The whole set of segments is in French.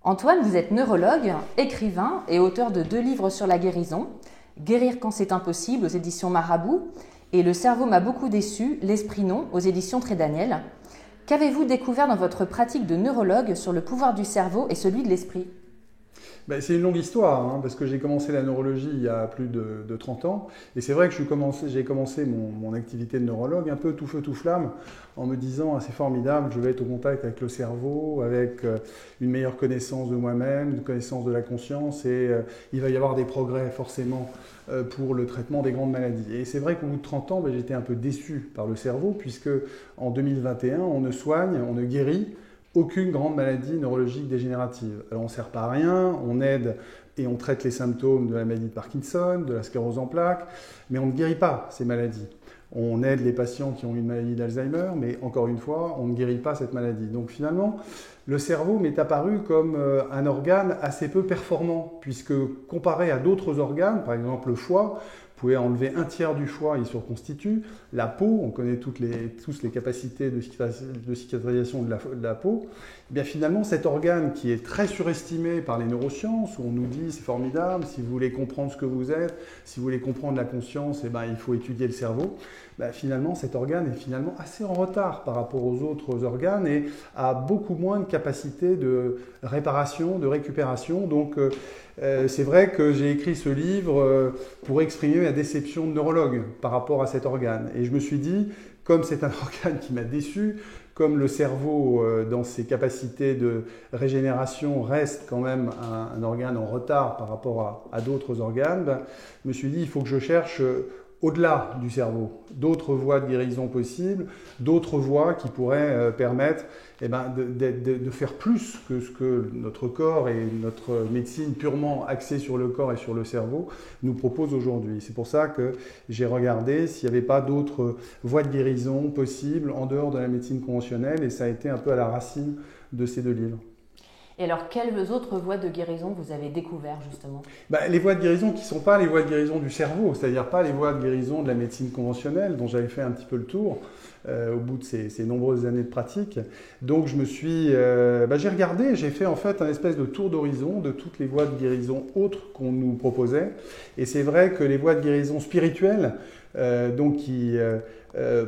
Antoine, vous êtes neurologue, écrivain et auteur de 2 livres sur la guérison, Guérir quand c'est impossible aux éditions Marabout et Le cerveau m'a beaucoup déçu, l'esprit non aux éditions Trédaniel. Qu'avez-vous découvert dans votre pratique de neurologue sur le pouvoir du cerveau et celui de l'esprit ? C'est une longue histoire, parce que j'ai commencé la neurologie il y a plus de 30 ans. Et c'est vrai que j'ai commencé mon activité de neurologue un peu tout feu tout flamme, en me disant c'est formidable, je vais être au contact avec le cerveau, avec une meilleure connaissance de moi-même, une connaissance de la conscience, et il va y avoir des progrès forcément pour le traitement des grandes maladies. Et c'est vrai qu'au bout de 30 ans, j'étais un peu déçu par le cerveau, puisque en 2021, on ne soigne, on ne guérit aucune grande maladie neurologique dégénérative. Alors on ne sert pas à rien, on aide et on traite les symptômes de la maladie de Parkinson, de la sclérose en plaques, mais on ne guérit pas ces maladies. On aide les patients qui ont une maladie d'Alzheimer, mais encore une fois, on ne guérit pas cette maladie. Donc finalement, le cerveau m'est apparu comme un organe assez peu performant, puisque comparé à d'autres organes, par exemple le foie, vous pouvez enlever un tiers du foie, il se reconstitue. La peau, on connaît tous les capacités de cicatrisation de la peau. Et bien finalement, cet organe qui est très surestimé par les neurosciences, où on nous dit c'est formidable, si vous voulez comprendre ce que vous êtes, si vous voulez comprendre la conscience, il faut étudier le cerveau. Finalement, cet organe est finalement assez en retard par rapport aux autres organes et a beaucoup moins de capacité de réparation, de récupération. Donc, c'est vrai que j'ai écrit ce livre pour exprimer ma déception de neurologue par rapport à cet organe. Et je me suis dit, comme c'est un organe qui m'a déçu, comme le cerveau, dans ses capacités de régénération, reste quand même un organe en retard par rapport à d'autres organes, je me suis dit, il faut que je cherche au-delà du cerveau, d'autres voies de guérison possibles, d'autres voies qui pourraient permettre de faire plus que ce que notre corps et notre médecine purement axée sur le corps et sur le cerveau nous propose aujourd'hui. C'est pour ça que j'ai regardé s'il n'y avait pas d'autres voies de guérison possibles en dehors de la médecine conventionnelle, et ça a été un peu à la racine de ces 2 livres. Et alors, quelles autres voies de guérison vous avez découvert justement ? Les voies de guérison qui ne sont pas les voies de guérison du cerveau, c'est-à-dire pas les voies de guérison de la médecine conventionnelle, dont j'avais fait un petit peu le tour au bout de ces nombreuses années de pratique. Donc je me suis, j'ai regardé, j'ai fait en fait un espèce de tour d'horizon de toutes les voies de guérison autres qu'on nous proposait. Et c'est vrai que les voies de guérison spirituelles, qui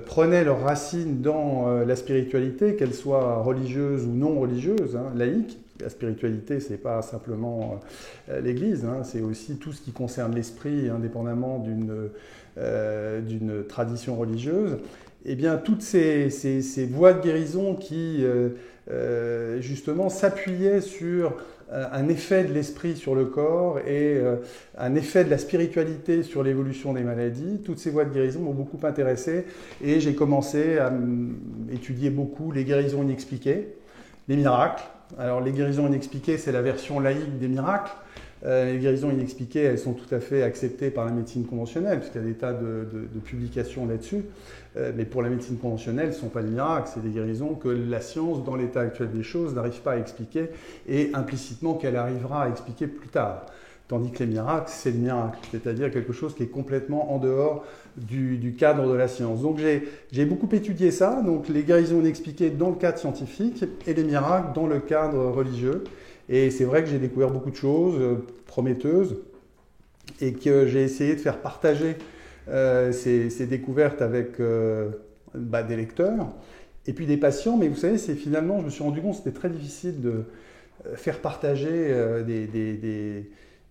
prenaient leurs racines dans la spiritualité, qu'elle soit religieuse ou non religieuse, laïque. La spiritualité, ce n'est pas simplement l'Église, c'est aussi tout ce qui concerne l'esprit, indépendamment d'une tradition religieuse. Eh bien, toutes ces voies de guérison qui, justement, s'appuyaient sur un effet de l'esprit sur le corps et un effet de la spiritualité sur l'évolution des maladies, toutes ces voies de guérison m'ont beaucoup intéressé, et j'ai commencé à étudier beaucoup les guérisons inexpliquées, les miracles. Alors les guérisons inexpliquées, c'est la version laïque des miracles. Les guérisons inexpliquées, elles sont tout à fait acceptées par la médecine conventionnelle, puisqu'il y a des tas de publications là-dessus. Mais pour la médecine conventionnelle, ce ne sont pas des miracles, c'est des guérisons que la science, dans l'état actuel des choses, n'arrive pas à expliquer, et implicitement qu'elle arrivera à expliquer plus tard. Tandis que les miracles, c'est le miracle, c'est-à-dire quelque chose qui est complètement en dehors du cadre de la science. Donc j'ai beaucoup étudié ça, donc les guérisons inexpliquées dans le cadre scientifique et les miracles dans le cadre religieux. Et c'est vrai que j'ai découvert beaucoup de choses prometteuses et que j'ai essayé de faire partager ces découvertes avec des lecteurs et puis des patients. Mais vous savez, finalement, je me suis rendu compte que c'était très difficile de faire partager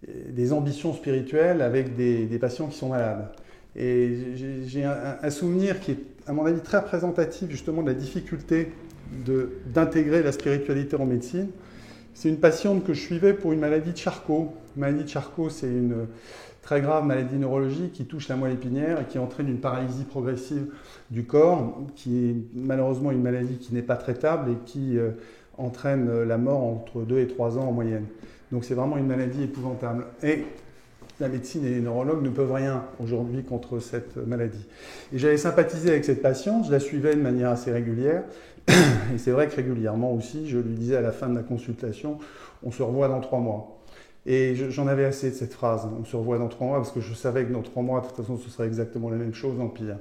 des ambitions spirituelles avec des patients qui sont malades. Et j'ai un souvenir qui est, à mon avis, très représentatif justement de la difficulté d'intégrer la spiritualité en médecine. C'est une patiente que je suivais pour une maladie de Charcot. La maladie de Charcot, c'est une très grave maladie neurologique qui touche la moelle épinière et qui entraîne une paralysie progressive du corps, qui est malheureusement une maladie qui n'est pas traitable et qui entraîne la mort entre 2 et 3 ans en moyenne. Donc c'est vraiment une maladie épouvantable. Et la médecine et les neurologues ne peuvent rien aujourd'hui contre cette maladie. Et j'avais sympathisé avec cette patiente, je la suivais de manière assez régulière. Et c'est vrai que régulièrement aussi, je lui disais à la fin de la consultation, on se revoit dans 3 mois. Et j'en avais assez de cette phrase, on se revoit dans 3 mois, parce que je savais que dans 3 mois, de toute façon, ce serait exactement la même chose, en pire.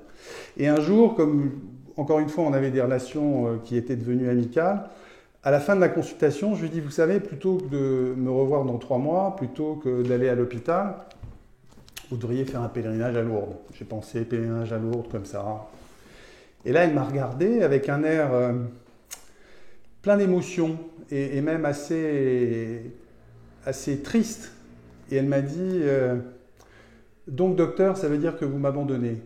Et un jour, comme encore une fois, on avait des relations qui étaient devenues amicales, À la fin de la consultation, je lui dis, vous savez, plutôt que de me revoir dans 3 mois, plutôt que d'aller à l'hôpital, vous devriez faire un pèlerinage à Lourdes. J'ai pensé pèlerinage à Lourdes comme ça. Et là, elle m'a regardé avec un air plein d'émotions et même assez triste. Et elle m'a dit, donc docteur, ça veut dire que vous m'abandonnez.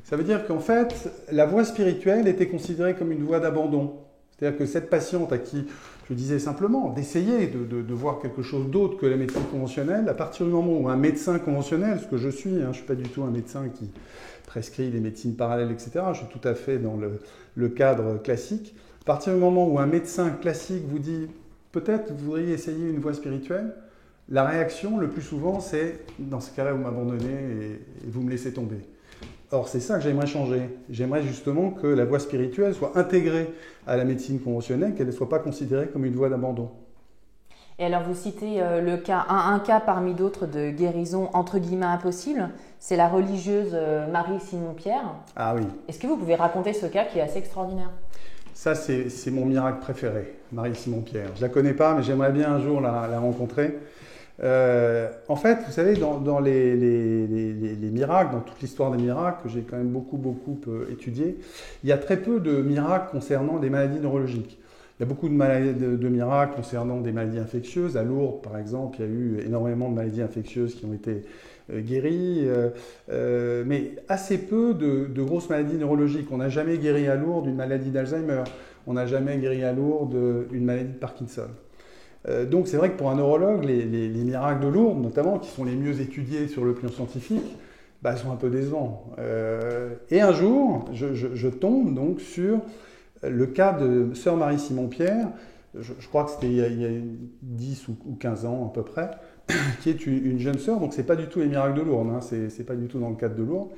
Ça veut dire qu'en fait, la voie spirituelle était considérée comme une voie d'abandon. C'est-à-dire que cette patiente à qui je disais simplement d'essayer de voir quelque chose d'autre que la médecine conventionnelle, à partir du moment où un médecin conventionnel, ce que je suis, je ne suis pas du tout un médecin qui prescrit des médecines parallèles, etc. Je suis tout à fait dans le cadre classique. À partir du moment où un médecin classique vous dit peut-être vous voudriez essayer une voie spirituelle, la réaction le plus souvent c'est dans ce cas-là vous m'abandonnez et vous me laissez tomber. Or, c'est ça que j'aimerais changer. J'aimerais justement que la voie spirituelle soit intégrée à la médecine conventionnelle, qu'elle ne soit pas considérée comme une voie d'abandon. Et alors, vous citez un cas parmi d'autres de guérison entre guillemets impossible, c'est la religieuse Marie-Simon-Pierre. Ah oui. Est-ce que vous pouvez raconter ce cas qui est assez extraordinaire? Ça, c'est mon miracle préféré, Marie-Simon-Pierre. Je ne la connais pas, mais j'aimerais bien un jour la rencontrer. En fait, vous savez, dans les miracles, dans toute l'histoire des miracles, que j'ai quand même beaucoup étudié, il y a très peu de miracles concernant des maladies neurologiques. Il y a beaucoup de miracles concernant des maladies infectieuses. À Lourdes, par exemple, il y a eu énormément de maladies infectieuses qui ont été guéries, mais assez peu de grosses maladies neurologiques. On n'a jamais guéri à Lourdes une maladie d'Alzheimer, on n'a jamais guéri à Lourdes une maladie de Parkinson. Donc c'est vrai que pour un neurologue, les miracles de Lourdes, notamment, qui sont les mieux étudiés sur le plan scientifique, sont un peu décevants. Et un jour, je tombe donc sur le cas de sœur Marie-Simon-Pierre, je crois que c'était il y a 10 ou 15 ans à peu près, qui est une jeune sœur, donc c'est pas du tout les miracles de Lourdes, c'est pas du tout dans le cadre de Lourdes,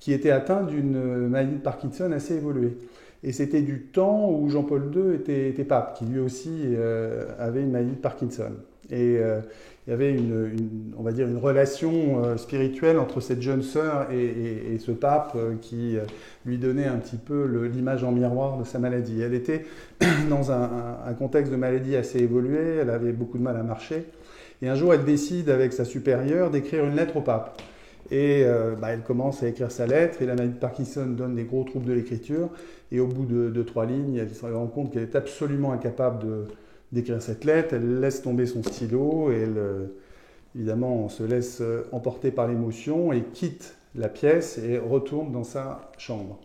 qui était atteinte d'une maladie de Parkinson assez évoluée. Et c'était du temps où Jean-Paul II était pape, qui lui aussi avait une maladie de Parkinson. Et il y avait on va dire une relation spirituelle entre cette jeune sœur et ce pape qui lui donnait un petit peu l'image en miroir de sa maladie. Elle était dans un contexte de maladie assez évolué, elle avait beaucoup de mal à marcher. Et un jour, elle décide avec sa supérieure d'écrire une lettre au pape. Et elle commence à écrire sa lettre, et la maladie de Parkinson donne des gros troubles de l'écriture. Et au bout de 3 lignes, elle se rend compte qu'elle est absolument incapable d'écrire cette lettre. Elle laisse tomber son stylo, et elle, évidemment, se laisse emporter par l'émotion et quitte la pièce et retourne dans sa chambre.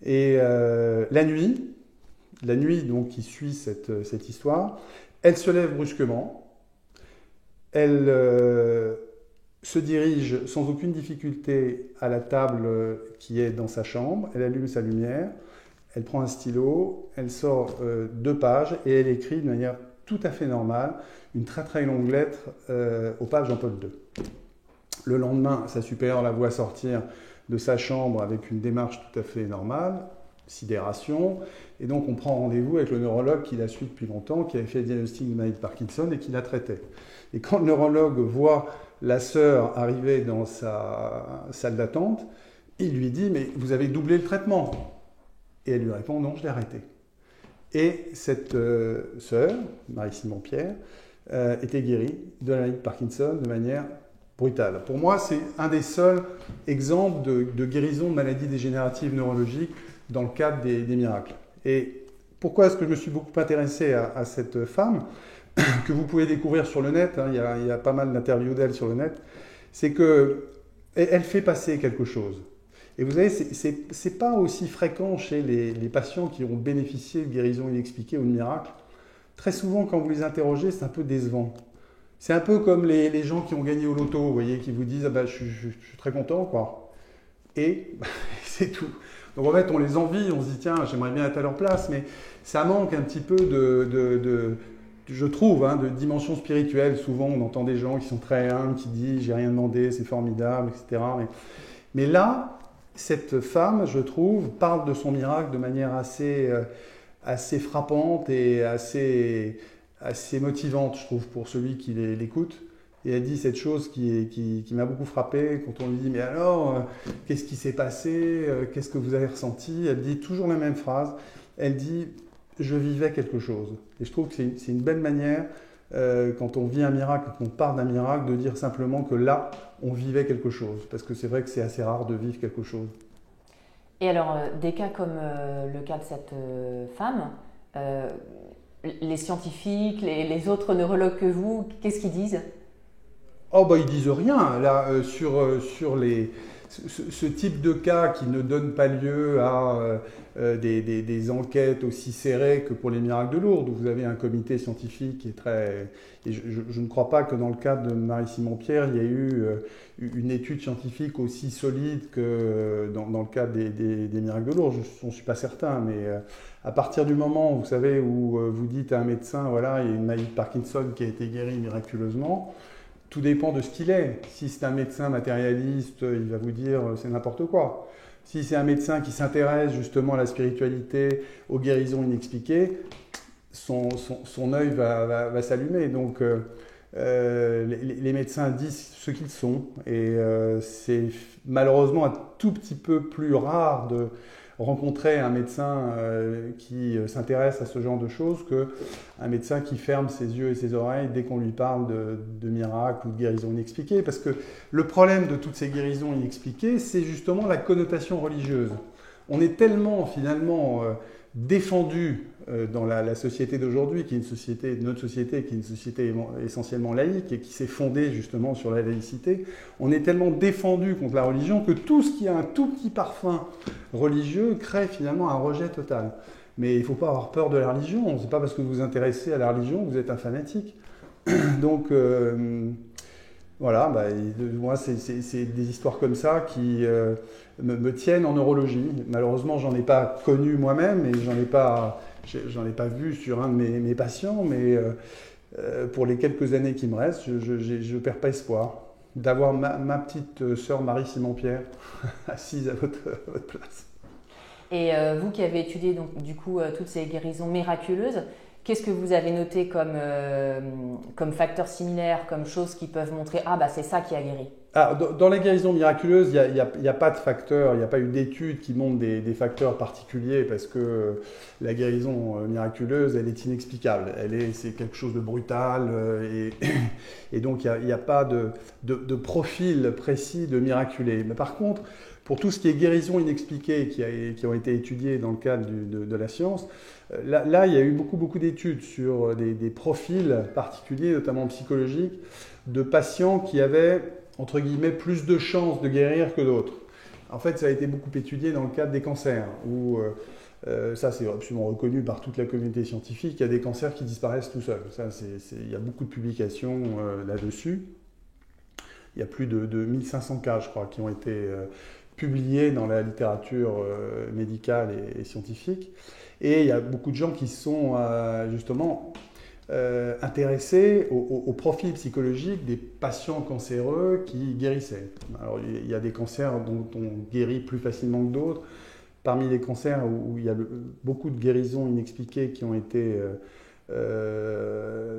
Et la nuit donc, qui suit cette histoire, elle se lève brusquement. Elle se dirige sans aucune difficulté à la table qui est dans sa chambre, elle allume sa lumière, elle prend un stylo, elle sort 2 pages et elle écrit de manière tout à fait normale une très très longue lettre au pape Jean-Paul II. Le lendemain, sa supérieure la voit sortir de sa chambre avec une démarche tout à fait normale, sidération, et donc on prend rendez-vous avec le neurologue qui la suit depuis longtemps, qui avait fait le diagnostic de maladie de Parkinson et qui la traitait. Et quand le neurologue voit la sœur arriver dans sa salle d'attente, il lui dit « Mais vous avez doublé le traitement ?» Et elle lui répond « Non, je l'ai arrêté. » Et cette sœur, Marie-Simon-Pierre, était guérie de la maladie de Parkinson de manière brutale. Pour moi, c'est un des seuls exemples de guérison de maladies dégénératives neurologiques dans le cadre des miracles. Et pourquoi est-ce que je me suis beaucoup intéressé à cette femme que vous pouvez découvrir sur le net, il y a pas mal d'interviews d'elle sur le net, c'est qu'elle fait passer quelque chose. Et vous savez, c'est pas aussi fréquent chez les patients qui ont bénéficié de guérison inexpliquée ou de miracles. Très souvent, quand vous les interrogez, c'est un peu décevant. C'est un peu comme les gens qui ont gagné au loto, vous voyez, qui vous disent « je suis très content, quoi ». Et c'est tout. Donc en fait, on les envie, on se dit « Tiens, j'aimerais bien être à leur place », mais ça manque un petit peu je trouve, de dimension spirituelle. Souvent, on entend des gens qui sont très humbles, qui disent « j'ai rien demandé, c'est formidable », etc. Mais là, cette femme, je trouve, parle de son miracle de manière assez frappante et assez motivante, je trouve, pour celui qui l'écoute. Et elle dit cette chose qui m'a beaucoup frappé quand on lui dit « mais alors, qu'est-ce qui s'est passé ? Qu'est-ce que vous avez ressenti ?» Elle dit toujours la même phrase. Elle dit « je vivais quelque chose. Et je trouve que c'est une belle manière, quand on vit un miracle, quand on part d'un miracle, de dire simplement que là, on vivait quelque chose. Parce que c'est vrai que c'est assez rare de vivre quelque chose. Et alors, des cas comme le cas de cette femme, les scientifiques, les autres neurologues que vous, qu'est-ce qu'ils disent? Oh, bah, ils disent rien. Là, sur ce type de cas qui ne donne pas lieu à des enquêtes aussi serrées que pour les miracles de Lourdes, où vous avez un comité scientifique qui est très... Et je ne crois pas que dans le cas de Marie-Simon-Pierre, il y ait eu une étude scientifique aussi solide que dans le cas des miracles de Lourdes. Je n'en suis pas certain, mais à partir du moment, vous savez, où vous dites à un médecin, voilà, il y a une maladie de Parkinson qui a été guérie miraculeusement, tout dépend de ce qu'il est. Si c'est un médecin matérialiste, il va vous dire c'est n'importe quoi. Si c'est un médecin qui s'intéresse justement à la spiritualité, aux guérisons inexpliquées, son œil va s'allumer. Donc les médecins disent ce qu'ils sont. Et c'est malheureusement un tout petit peu plus rare de rencontrer un médecin qui s'intéresse à ce genre de choses qu'un médecin qui ferme ses yeux et ses oreilles dès qu'on lui parle de miracles ou de guérisons inexpliquées. Parce que le problème de toutes ces guérisons inexpliquées, c'est justement la connotation religieuse. On est tellement finalement défendu dans la société d'aujourd'hui, qui est notre société, qui est une société essentiellement laïque et qui s'est fondée justement sur la laïcité, on est tellement défendu contre la religion que tout ce qui a un tout petit parfum religieux crée finalement un rejet total. Mais il ne faut pas avoir peur de la religion. Ce n'est pas parce que vous vous intéressez à la religion que vous êtes un fanatique. Donc voilà, bah, moi c'est des histoires comme ça qui me tiennent en neurologie. Malheureusement, j'en ai pas connu moi-même et j'en ai pas vu sur un de mes patients, mais pour les quelques années qui me restent, je perds pas espoir d'avoir ma petite sœur Marie-Simon-Pierre assise à votre place. Et vous qui avez étudié donc, du coup toutes ces guérisons miraculeuses, qu'est-ce que vous avez noté comme facteurs similaires, comme choses qui peuvent montrer ah bah c'est ça qui a guéri? Ah, dans la guérison miraculeuse, il n'y a pas de facteurs, il n'y a pas eu d'études qui montrent des facteurs particuliers parce que la guérison miraculeuse, elle est inexplicable. C'est quelque chose de brutal et donc il n'y a pas de profil précis de miraculé. Mais par contre, pour tout ce qui est guérison inexpliquée qui ont été étudiées dans le cadre de la science, là, il y a eu beaucoup d'études sur des profils particuliers, notamment psychologiques, de patients qui avaient entre guillemets, plus de chances de guérir que d'autres. En fait, ça a été beaucoup étudié dans le cadre des cancers, où ça c'est absolument reconnu par toute la communauté scientifique, il y a des cancers qui disparaissent tout seuls. Il y a beaucoup de publications là-dessus. Il y a plus de 1500 cas, je crois, qui ont été publiés dans la littérature médicale et scientifique. Et il y a beaucoup de gens qui sont justement intéressés au profil psychologique des patients cancéreux qui guérissaient. Alors, il y a des cancers dont on guérit plus facilement que d'autres. Parmi les cancers où il y a beaucoup de guérisons inexpliquées qui ont été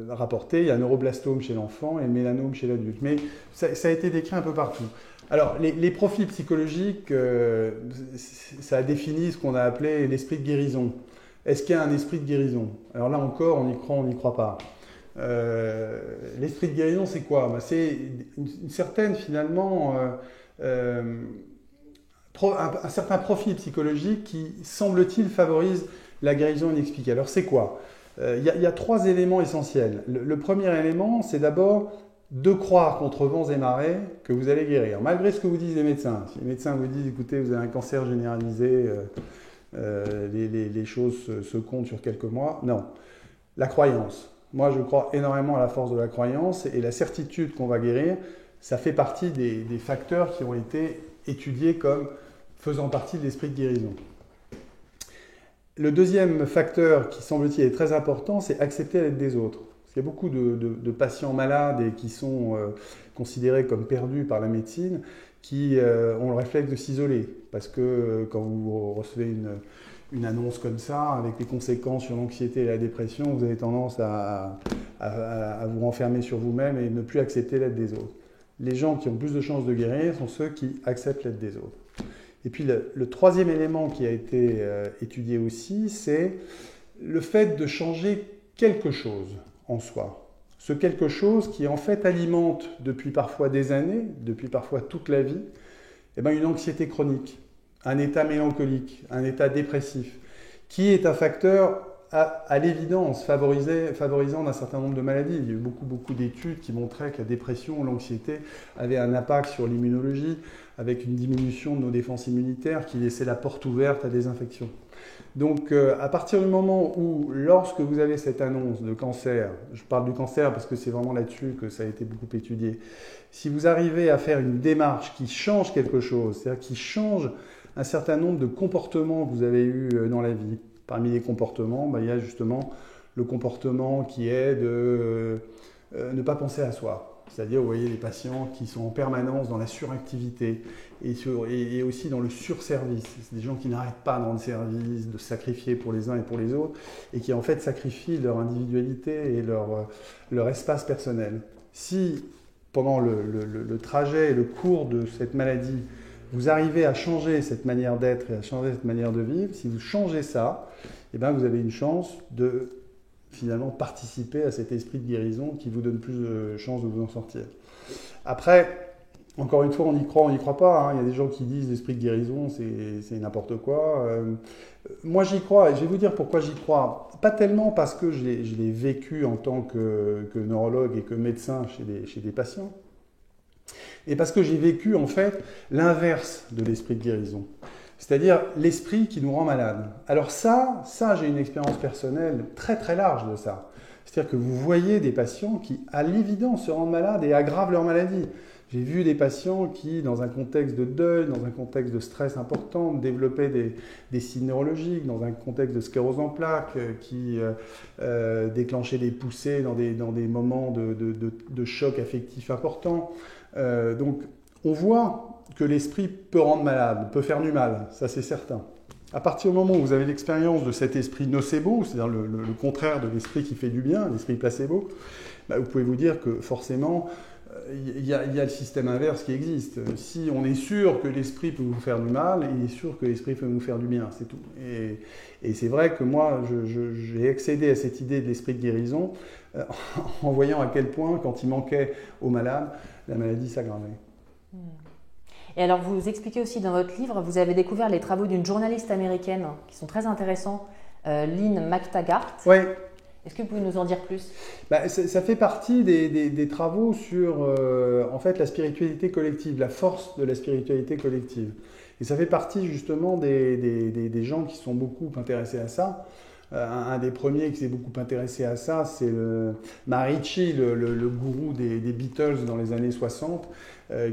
rapportées, il y a un neuroblastome chez l'enfant et le mélanome chez l'adulte. Mais ça a été décrit un peu partout. Alors, les profils psychologiques, ça a défini ce qu'on a appelé l'esprit de guérison. Est-ce qu'il y a un esprit de guérison? Alors là encore, on n'y croit pas. L'esprit de guérison, c'est quoi? C'est une certaine, finalement, un certain profil psychologique qui, semble-t-il, favorise la guérison inexpliquée. Alors c'est quoi? Il y a trois éléments essentiels. Le premier élément, c'est d'abord de croire contre vents et marées que vous allez guérir, malgré ce que vous disent les médecins. Si les médecins vous disent, écoutez, vous avez un cancer généralisé, les choses se comptent sur quelques mois. Non. La croyance. Moi, je crois énormément à la force de la croyance et la certitude qu'on va guérir, ça fait partie des facteurs qui ont été étudiés comme faisant partie de l'esprit de guérison. Le deuxième facteur qui, semble-t-il, est très important, c'est accepter l'aide des autres. Parce qu'il y a beaucoup de patients malades et qui sont considérés comme perdus par la médecine, qui ont le réflexe de s'isoler. Parce que quand vous recevez une annonce comme ça, avec les conséquences sur l'anxiété et la dépression, vous avez tendance à vous renfermer sur vous-même et ne plus accepter l'aide des autres. Les gens qui ont plus de chances de guérir sont ceux qui acceptent l'aide des autres. Et puis le troisième élément qui a été étudié aussi, c'est le fait de changer quelque chose en soi. Ce quelque chose qui en fait alimente depuis parfois des années, depuis parfois toute la vie, eh bien, une anxiété chronique, un état mélancolique, un état dépressif, qui est un facteur à l'évidence favorisant un certain nombre de maladies. Il y a eu beaucoup d'études qui montraient que la dépression ou l'anxiété avaient un impact sur l'immunologie, avec une diminution de nos défenses immunitaires qui laissait la porte ouverte à des infections. Donc à partir du moment où, lorsque vous avez cette annonce de cancer, je parle du cancer parce que c'est vraiment là-dessus que ça a été beaucoup étudié, si vous arrivez à faire une démarche qui change quelque chose, c'est-à-dire qui change un certain nombre de comportements que vous avez eus dans la vie, parmi les comportements, il y a justement le comportement qui est de ne pas penser à soi. C'est-à-dire, vous voyez, les patients qui sont en permanence dans la suractivité et aussi dans le surservice. C'est des gens qui n'arrêtent pas dans le service, de se sacrifier pour les uns et pour les autres, et qui en fait sacrifient leur individualité et leur espace personnel. Si, pendant le trajet et le cours de cette maladie, vous arrivez à changer cette manière d'être et à changer cette manière de vivre, si vous changez ça, eh bien vous avez une chance de finalement participer à cet esprit de guérison qui vous donne plus de chances de vous en sortir. Après, encore une fois, on y croit pas. Hein. Il y a des gens qui disent l'esprit de guérison, c'est n'importe quoi. Moi, j'y crois et je vais vous dire pourquoi j'y crois. Pas tellement parce que je l'ai vécu en tant que neurologue et que médecin chez des patients, et parce que j'ai vécu en fait l'inverse de l'esprit de guérison. C'est-à-dire l'esprit qui nous rend malade. Alors ça j'ai une expérience personnelle très très large de ça. C'est-à-dire que vous voyez des patients qui, à l'évidence, se rendent malades et aggravent leur maladie. J'ai vu des patients qui, dans un contexte de deuil, dans un contexte de stress important, développaient des signes neurologiques, dans un contexte de sclérose en plaques, qui déclenchaient des poussées dans des moments de choc affectif important. Donc on voit que l'esprit peut rendre malade, peut faire du mal, ça c'est certain. À partir du moment où vous avez l'expérience de cet esprit nocebo, c'est-à-dire le contraire de l'esprit qui fait du bien, l'esprit placebo, vous pouvez vous dire que forcément, il y a le système inverse qui existe. Si on est sûr que l'esprit peut vous faire du mal, il est sûr que l'esprit peut vous faire du bien, c'est tout. Et c'est vrai que moi, j'ai accédé à cette idée de l'esprit de guérison en voyant à quel point, quand il manquait aux malades, la maladie s'aggravait. Et alors, vous expliquez aussi dans votre livre, vous avez découvert les travaux d'une journaliste américaine qui sont très intéressants, Lynn McTaggart. Oui. Est-ce que vous pouvez nous en dire plus ? Ça fait partie des travaux sur en fait, la spiritualité collective, la force de la spiritualité collective. Et ça fait partie justement des gens qui sont beaucoup intéressés à ça. Un des premiers qui s'est beaucoup intéressé à ça, c'est Maharishi, le gourou des Beatles dans les années 60,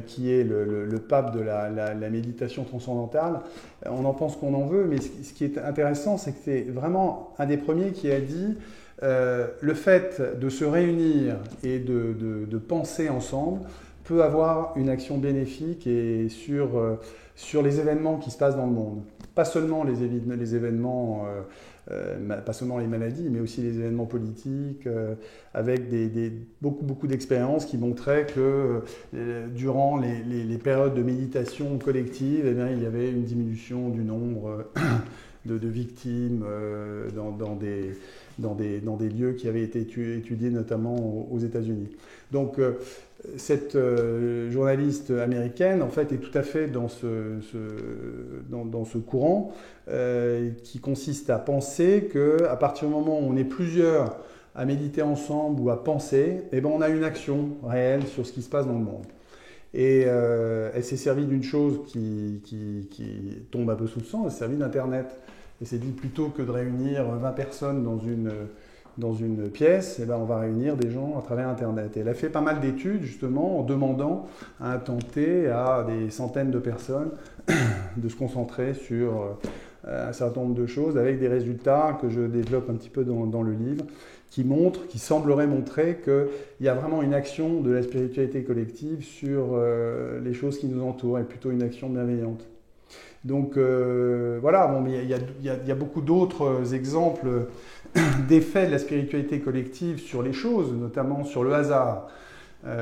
qui est le pape de la méditation transcendantale. On en pense qu'on en veut, mais ce qui est intéressant, c'est que c'est vraiment un des premiers qui a dit le fait de se réunir et de penser ensemble peut avoir une action bénéfique et sur les événements qui se passent dans le monde. Pas seulement les événements, pas seulement les maladies, mais aussi les événements politiques, avec beaucoup d'expériences qui montraient que durant les périodes de méditation collective, eh bien, il y avait une diminution du nombre de victimes dans des lieux qui avaient été étudiés notamment aux États-Unis. Donc cette journaliste américaine en fait est tout à fait dans ce courant qui consiste à penser qu'à partir du moment où on est plusieurs à méditer ensemble ou à penser, eh ben on a une action réelle sur ce qui se passe dans le monde. Et elle s'est servie d'une chose qui tombe un peu sous le sens, elle s'est servie d'Internet. Elle s'est dit plutôt que de réunir 20 personnes dans une pièce, eh ben on va réunir des gens à travers Internet. Et elle a fait pas mal d'études justement en demandant à intenter à des centaines de personnes de se concentrer sur un certain nombre de choses avec des résultats que je développe un petit peu dans le livre qui sembleraient montrer qu'il y a vraiment une action de la spiritualité collective sur les choses qui nous entourent et plutôt une action bienveillante. Donc voilà, bon, mais il y a beaucoup d'autres exemples d'effets de la spiritualité collective sur les choses, notamment sur le hasard.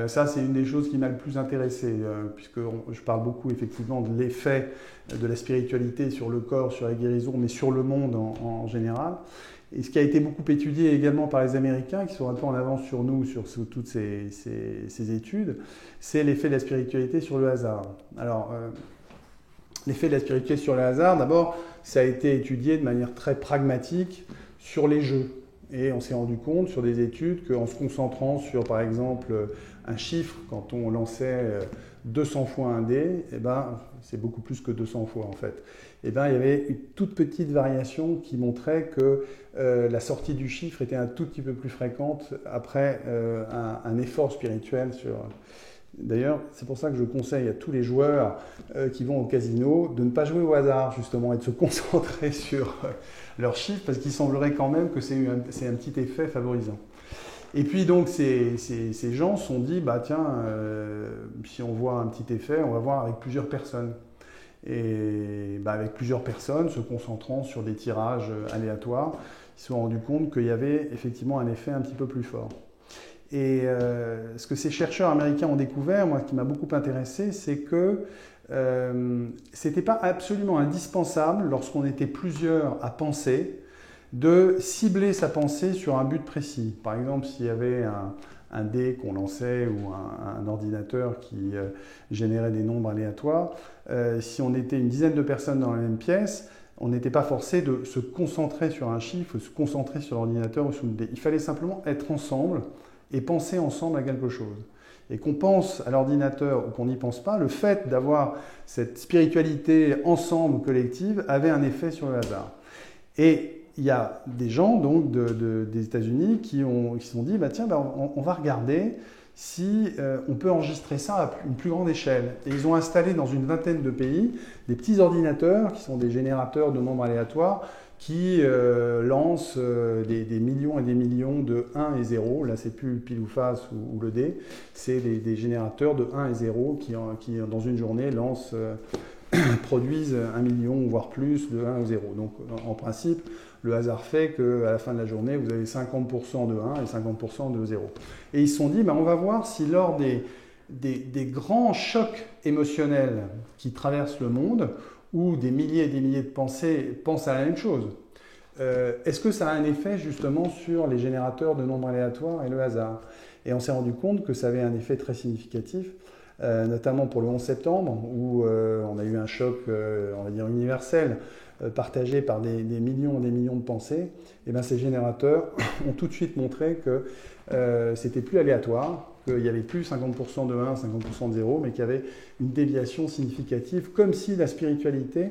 Ça, c'est une des choses qui m'a le plus intéressé, puisque je parle beaucoup effectivement de l'effet de la spiritualité sur le corps, sur la guérison, mais sur le monde en général. Et ce qui a été beaucoup étudié également par les Américains, qui sont un peu en avance sur nous sur toutes ces études, c'est l'effet de la spiritualité sur le hasard. Alors, l'effet de la spiritualité sur le hasard, d'abord, ça a été étudié de manière très pragmatique sur les jeux. Et on s'est rendu compte sur des études qu'en se concentrant sur, par exemple, un chiffre, quand on lançait 200 fois un dé, eh ben, c'est beaucoup plus que 200 fois en fait. Eh ben, il y avait une toute petite variation qui montrait que la sortie du chiffre était un tout petit peu plus fréquente après un effort spirituel sur... D'ailleurs, c'est pour ça que je conseille à tous les joueurs qui vont au casino de ne pas jouer au hasard, justement, et de se concentrer sur leurs chiffres, parce qu'il semblerait quand même que c'est un petit effet favorisant. Et puis donc, ces gens se sont dit, bah tiens, si on voit un petit effet, on va voir avec plusieurs personnes. Et bah, avec plusieurs personnes, se concentrant sur des tirages aléatoires, ils se sont rendus compte qu'il y avait effectivement un effet un petit peu plus fort. Et ce que ces chercheurs américains ont découvert, moi, ce qui m'a beaucoup intéressé, c'est que ce n'était pas absolument indispensable, lorsqu'on était plusieurs à penser, de cibler sa pensée sur un but précis. Par exemple, s'il y avait un dé qu'on lançait ou un ordinateur qui générait des nombres aléatoires, si on était une dizaine de personnes dans la même pièce, on n'était pas forcé de se concentrer sur un chiffre, se concentrer sur l'ordinateur ou sur le dé. Il fallait simplement être ensemble et penser ensemble à quelque chose. Et qu'on pense à l'ordinateur ou qu'on n'y pense pas, le fait d'avoir cette spiritualité ensemble ou collective avait un effet sur le hasard. Et il y a des gens donc des États-Unis qui se sont dit, bah, tiens, bah, on va regarder si on peut enregistrer ça à une plus grande échelle. Et ils ont installé dans une vingtaine de pays des petits ordinateurs qui sont des générateurs de nombres aléatoires qui lancent des millions et des millions de 1 et 0. Là, c'est plus le pile ou face ou le dé. C'est des générateurs de 1 et 0 qui dans une journée, produisent 1 million, voire plus, de 1 ou 0. Donc, en principe, le hasard fait qu'à la fin de la journée, vous avez 50% de 1 et 50% de 0. Et ils se sont dit, ben, on va voir si lors des grands chocs émotionnels qui traversent le monde, où des milliers et des milliers de pensées pensent à la même chose, est-ce que ça a un effet justement sur les générateurs de nombres aléatoires et le hasard? Et on s'est rendu compte que ça avait un effet très significatif, notamment pour le 11 septembre, où on a eu un choc, on va dire, universel, partagé par des millions et des millions de pensées. Et bien ces générateurs ont tout de suite montré que c'était plus aléatoire, qu'il n'y avait plus 50% de 1, 50% de 0, mais qu'il y avait une déviation significative, comme si la spiritualité,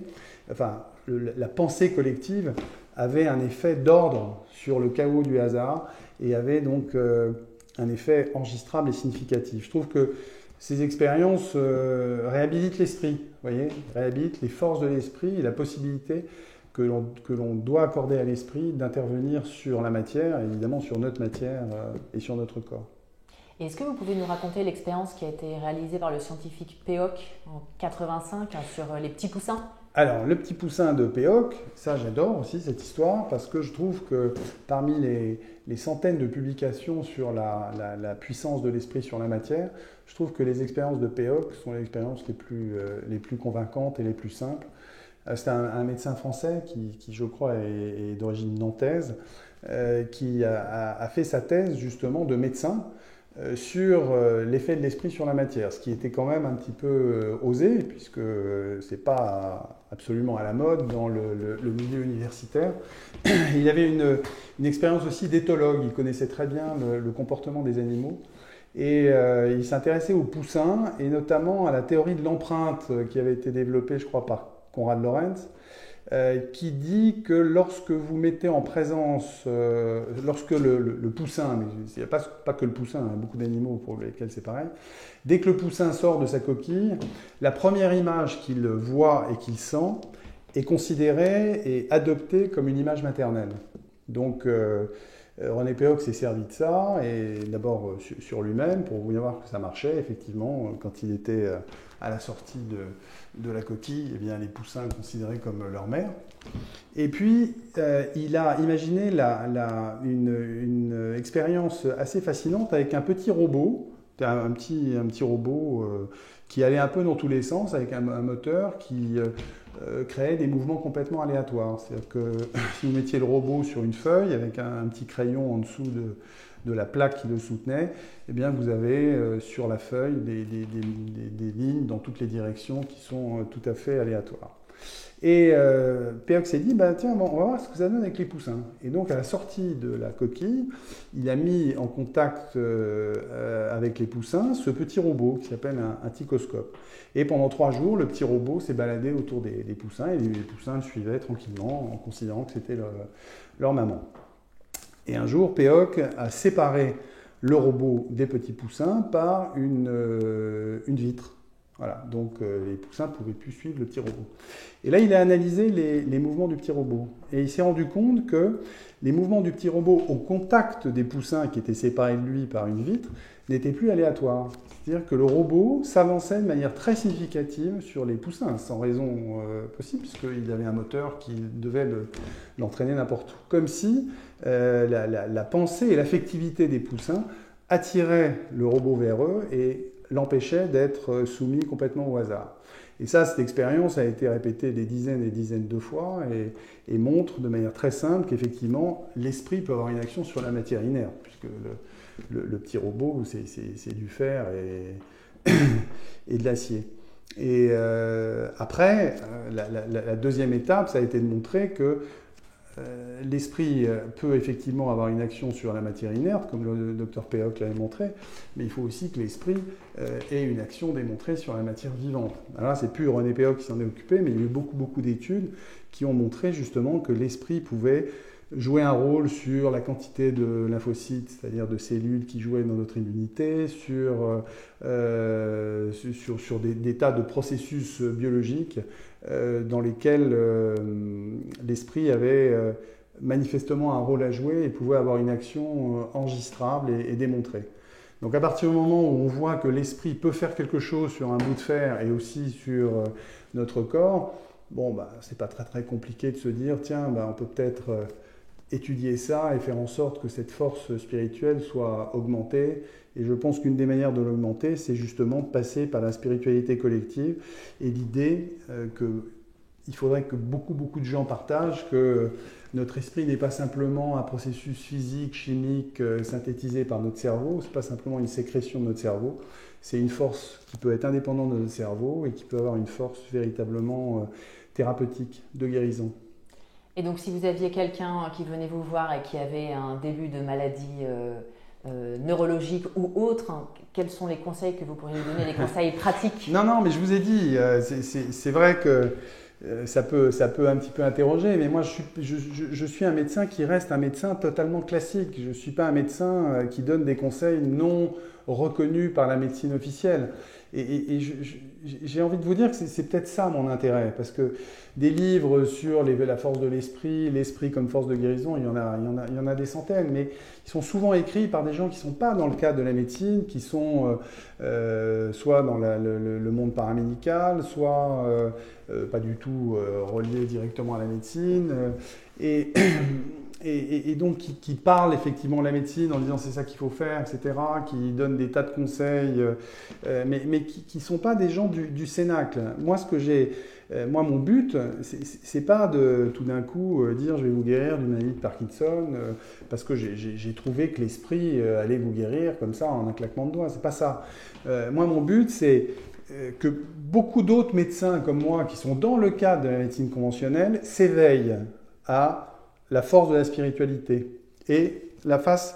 enfin la pensée collective, avait un effet d'ordre sur le chaos du hasard et avait donc un effet enregistrable et significatif. Je trouve que ces expériences réhabilitent l'esprit, voyez, réhabilitent les forces de l'esprit et la possibilité que l'on doit accorder à l'esprit d'intervenir sur la matière, évidemment sur notre matière et sur notre corps. Et est-ce que vous pouvez nous raconter l'expérience qui a été réalisée par le scientifique Péoc en 85 sur les petits poussins? Alors, le petit poussin de Péoc, ça j'adore aussi cette histoire, parce que je trouve que parmi les centaines de publications sur la puissance de l'esprit sur la matière, je trouve que les expériences de Péoc sont les expériences les plus convaincantes et les plus simples. C'est un médecin français qui je crois, est d'origine nantaise, qui a fait sa thèse justement de médecin sur l'effet de l'esprit sur la matière, ce qui était quand même un petit peu osé, puisque c'est pas absolument à la mode dans le milieu universitaire. Il avait une expérience aussi d'éthologue, il connaissait très bien le comportement des animaux, et il s'intéressait aux poussins, et notamment à la théorie de l'empreinte qui avait été développée, je crois, par Konrad Lorenz, qui dit que lorsque vous mettez en présence, lorsque le poussin, mais il n'y a pas que le poussin, il y a beaucoup d'animaux pour lesquels c'est pareil, dès que le poussin sort de sa coquille, la première image qu'il voit et qu'il sent est considérée et adoptée comme une image maternelle. Donc René Péoc s'est servi de ça, et d'abord sur lui-même, pour voir que ça marchait, effectivement, quand il était à la sortie de la coquille, eh bien, les poussins considérés comme leur mère. Et puis, il a imaginé une expérience assez fascinante avec un petit robot C'était un petit robot qui allait un peu dans tous les sens avec un moteur qui créait des mouvements complètement aléatoires. C'est-à-dire que si vous mettiez le robot sur une feuille avec un petit crayon en dessous de la plaque qui le soutenait, eh bien vous avez sur la feuille des lignes dans toutes les directions qui sont tout à fait aléatoires. Et Péoc s'est dit, tiens, on va voir ce que ça donne avec les poussins. Et donc, à la sortie de la coquille, il a mis en contact avec les poussins ce petit robot qui s'appelle un thicoscope. Et pendant 3 jours, le petit robot s'est baladé autour des poussins et les poussins le suivaient tranquillement en considérant que c'était leur maman. Et un jour, Péoc a séparé le robot des petits poussins par une vitre. Voilà, donc les poussins ne pouvaient plus suivre le petit robot. Et là, il a analysé les mouvements du petit robot. Et il s'est rendu compte que les mouvements du petit robot au contact des poussins qui étaient séparés de lui par une vitre n'étaient plus aléatoires. C'est-à-dire que le robot s'avançait de manière très significative sur les poussins, sans raison possible, puisqu'il avait un moteur qui devait l'entraîner n'importe où. Comme si la pensée et l'affectivité des poussins attiraient le robot vers eux et l'empêchait d'être soumis complètement au hasard. Et ça, cette expérience a été répétée des dizaines et dizaines de fois et montre de manière très simple qu'effectivement, l'esprit peut avoir une action sur la matière inerte, puisque le petit robot, c'est du fer et de l'acier. Et après, la deuxième étape, ça a été de montrer que l'esprit peut effectivement avoir une action sur la matière inerte, comme le docteur Péoc l'avait montré, mais il faut aussi que l'esprit ait une action démontrée sur la matière vivante. Alors là, c'est plus René Péoc qui s'en est occupé, mais il y a eu beaucoup d'études qui ont montré justement que l'esprit pouvait jouer un rôle sur la quantité de lymphocytes, c'est-à-dire de cellules qui jouaient dans notre immunité, sur des tas de processus biologiques dans lesquels l'esprit avait manifestement un rôle à jouer et pouvait avoir une action enregistrable et démontrée. Donc à partir du moment où on voit que l'esprit peut faire quelque chose sur un bout de fer et aussi sur notre corps, c'est pas très compliqué de se dire, tiens, on peut peut-être étudier ça et faire en sorte que cette force spirituelle soit augmentée. Et je pense qu'une des manières de l'augmenter, c'est justement de passer par la spiritualité collective et l'idée qu'il faudrait que beaucoup de gens partagent que notre esprit n'est pas simplement un processus physique, chimique, synthétisé par notre cerveau, c'est pas simplement une sécrétion de notre cerveau, c'est une force qui peut être indépendante de notre cerveau et qui peut avoir une force véritablement thérapeutique, de guérison. Et donc, si vous aviez quelqu'un qui venait vous voir et qui avait un début de maladie neurologique ou autre, quels sont les conseils que vous pourriez lui donner, les conseils pratiques? Non, mais je vous ai dit, c'est vrai que ça peut un petit peu interroger, mais moi je suis un médecin qui reste un médecin totalement classique. Je ne suis pas un médecin qui donne des conseils non reconnus par la médecine officielle. Et j'ai envie de vous dire que c'est peut-être ça mon intérêt, parce que des livres sur la force de l'esprit comme force de guérison, il y en a des centaines, mais ils sont souvent écrits par des gens qui ne sont pas dans le cadre de la médecine, qui sont soit dans le monde paramédical, soit pas du tout reliés directement à la médecine, et donc qui parlent effectivement de la médecine en disant c'est ça qu'il faut faire, etc., qui donnent des tas de conseils, mais qui ne sont pas des gens du cénacle. Moi, mon but, c'est pas de tout d'un coup dire je vais vous guérir d'une maladie de Parkinson parce que j'ai trouvé que l'esprit allait vous guérir comme ça en un claquement de doigts. C'est pas ça. Moi, mon but, c'est que beaucoup d'autres médecins comme moi qui sont dans le cadre de la médecine conventionnelle s'éveillent à la force de la spiritualité et la fasse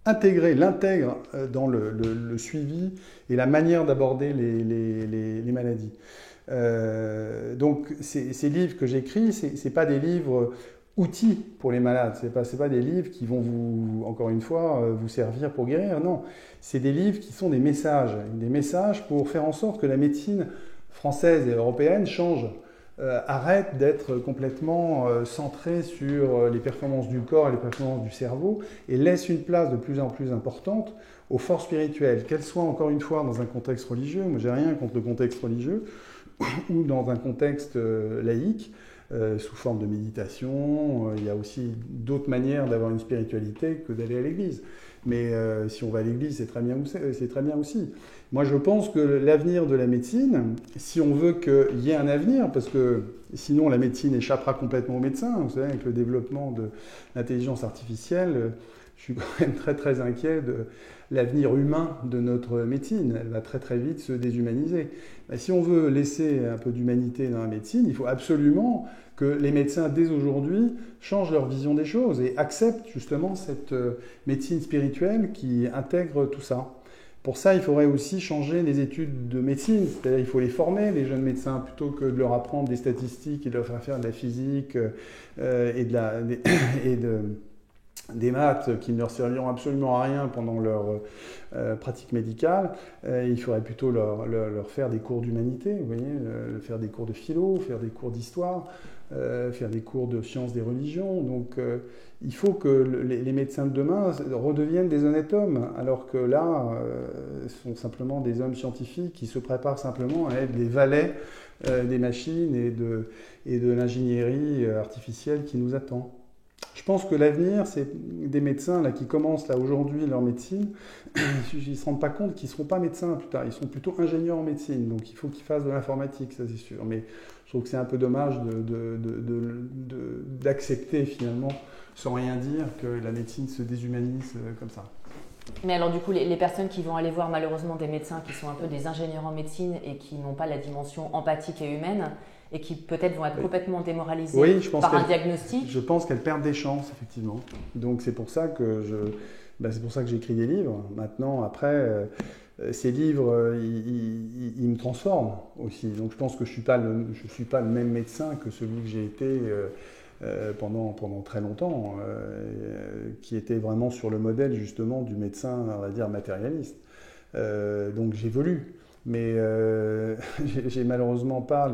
l'intègre dans le suivi et la manière d'aborder les maladies. Donc ces livres que j'écris, c'est pas des livres outils pour les malades, c'est pas des livres qui vont encore une fois, vous servir pour guérir, non. C'est des livres qui sont des messages pour faire en sorte que la médecine française et européenne change. Arrête d'être complètement centrée sur les performances du corps et les performances du cerveau et laisse une place de plus en plus importante aux forces spirituelles, qu'elles soient encore une fois dans un contexte religieux, moi j'ai rien contre le contexte religieux, ou dans un contexte laïque, sous forme de méditation. Il y a aussi d'autres manières d'avoir une spiritualité que d'aller à l'église. Mais si on va à l'église, c'est très bien aussi. Moi, je pense que l'avenir de la médecine, si on veut qu'il y ait un avenir, parce que sinon la médecine échappera complètement aux médecins, vous savez, avec le développement de l'intelligence artificielle, je suis quand même très très inquiet de l'avenir humain de notre médecine. Elle va très très vite se déshumaniser. Ben, si on veut laisser un peu d'humanité dans la médecine, il faut absolument que les médecins dès aujourd'hui changent leur vision des choses et acceptent justement cette médecine spirituelle qui intègre tout ça. Pour ça, il faudrait aussi changer les études de médecine, c'est-à-dire il faut les former, les jeunes médecins, plutôt que de leur apprendre des statistiques et de leur faire de la physique des maths qui ne leur serviront absolument à rien pendant leur pratique médicale. Il faudrait plutôt leur faire des cours d'humanité, vous voyez, faire des cours de philo, faire des cours d'histoire, faire des cours de sciences des religions. Donc il faut que les médecins de demain redeviennent des honnêtes hommes, alors que là, sont simplement des hommes scientifiques qui se préparent simplement à être des valets des machines et de l'ingénierie artificielle qui nous attend. Je pense que l'avenir, c'est des médecins là, qui commencent là, aujourd'hui leur médecine, ils ne se rendent pas compte qu'ils ne seront pas médecins plus tard, ils sont plutôt ingénieurs en médecine, donc il faut qu'ils fassent de l'informatique, ça c'est sûr. Mais je trouve que c'est un peu dommage d'accepter finalement, sans rien dire, que la médecine se déshumanise comme ça. Mais alors du coup, les personnes qui vont aller voir malheureusement des médecins qui sont un peu des ingénieurs en médecine et qui n'ont pas la dimension empathique et humaine, et qui peut-être vont être complètement démoralisées par un diagnostic. Je pense qu'elles perdent des chances, effectivement. Donc c'est pour ça que j'écris des livres. Maintenant, après, ces livres, ils me transforment aussi. Donc je pense que je suis pas le même médecin que celui que j'ai été pendant très longtemps, qui était vraiment sur le modèle justement du médecin, on va dire, matérialiste. Donc j'évolue. Mais j'ai malheureusement pas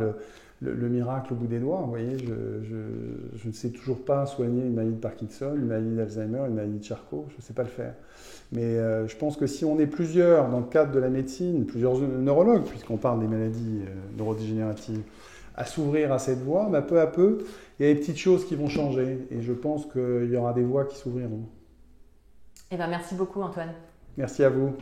le miracle au bout des doigts. Vous voyez, je ne sais toujours pas soigner une maladie de Parkinson, une maladie d'Alzheimer, une maladie de Charcot, je ne sais pas le faire. Mais je pense que si on est plusieurs dans le cadre de la médecine, plusieurs neurologues, puisqu'on parle des maladies neurodégénératives, à s'ouvrir à cette voie, bah, peu à peu, il y a des petites choses qui vont changer. Et je pense qu'il y aura des voies qui s'ouvriront. Eh bien, merci beaucoup Antoine. Merci à vous.